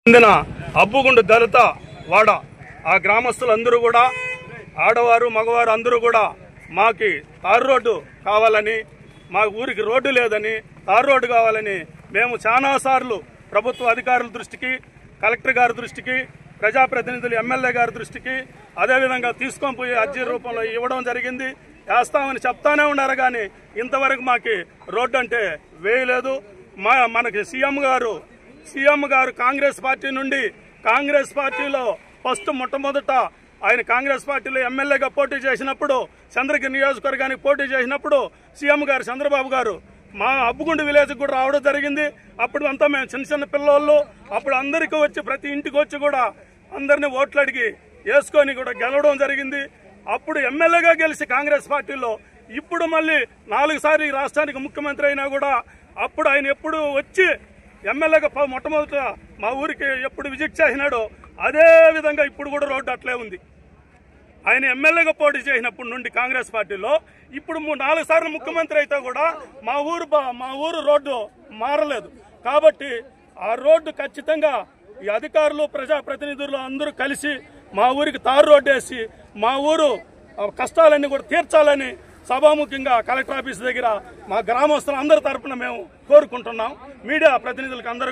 చెందిన అబ్బుగుండు దళిత వాడ ఆ గ్రామస్తులందరూ కూడా ఆడవారు మగవారు అందరూ కూడా మాకి తారు రోడ్డు కావాలని, మా ఊరికి రోడ్డు లేదని తారు రోడ్డు కావాలని మేము చాలాసార్లు ప్రభుత్వ అధికారుల దృష్టికి, కలెక్టర్ గారి దృష్టికి, ప్రజాప్రతినిధులు ఎమ్మెల్యే గారి దృష్టికి అదేవిధంగా తీసుకొని పోయి అర్జీ రూపంలో ఇవ్వడం జరిగింది. వేస్తామని చెప్తానే ఉన్నారు కానీ ఇంతవరకు మాకి రోడ్డు అంటే వేయలేదు. మనకి సీఎం గారు కాంగ్రెస్ పార్టీ నుండి, కాంగ్రెస్ పార్టీలో మొట్టమొదట ఆయన కాంగ్రెస్ పార్టీలో ఎమ్మెల్యేగా పోటీ చేసినప్పుడు, చంద్రగిరి నియోజకవర్గానికి పోటీ చేసినప్పుడు సీఎం గారు చంద్రబాబు గారు మా అబ్బుగుండు విలేజ్ కూడా రావడం జరిగింది. అప్పుడు అంతా మేము చిన్న పిల్లలు, అప్పుడు అందరికీ వచ్చి ప్రతి ఇంటికి వచ్చి కూడా అందరినీ ఓట్లు అడిగి వేసుకొని కూడా గెలవడం జరిగింది. అప్పుడు ఎమ్మెల్యేగా గెలిచి కాంగ్రెస్ పార్టీలో ఇప్పుడు మళ్ళీ 4 సార్లు ఈ రాష్ట్రానికి ముఖ్యమంత్రి అయినా కూడా అప్పుడు ఆయన ఎప్పుడు వచ్చి ఎమ్మెల్యేగా మొట్టమొదట మా ఊరికి ఎప్పుడు విజిట్ చేసినాడో అదే విధంగా ఇప్పుడు కూడా రోడ్డు అట్లే ఉంది. ఆయన ఎమ్మెల్యేగా పోటీ చేసినప్పటి నుండి కాంగ్రెస్ పార్టీలో ఇప్పుడు 4 సార్లు ముఖ్యమంత్రి అయితే కూడా మా ఊరు రోడ్డు మారలేదు. కాబట్టి ఆ రోడ్డు ఖచ్చితంగా ఈ అధికారులు, ప్రజాప్రతినిధులు అందరూ కలిసి మా ఊరికి తారు రోడ్డు వేసి మా ఊరు కష్టాలన్నీ కూడా తీర్చాలని సభాముఖ్యంగా కలెక్టర్ ఆఫీస్ దగ్గర మా గ్రామస్తులు అందరి తరఫున మేము కోరుకుంటున్నాం. మీడియా ప్రతినిధులకు అందరూ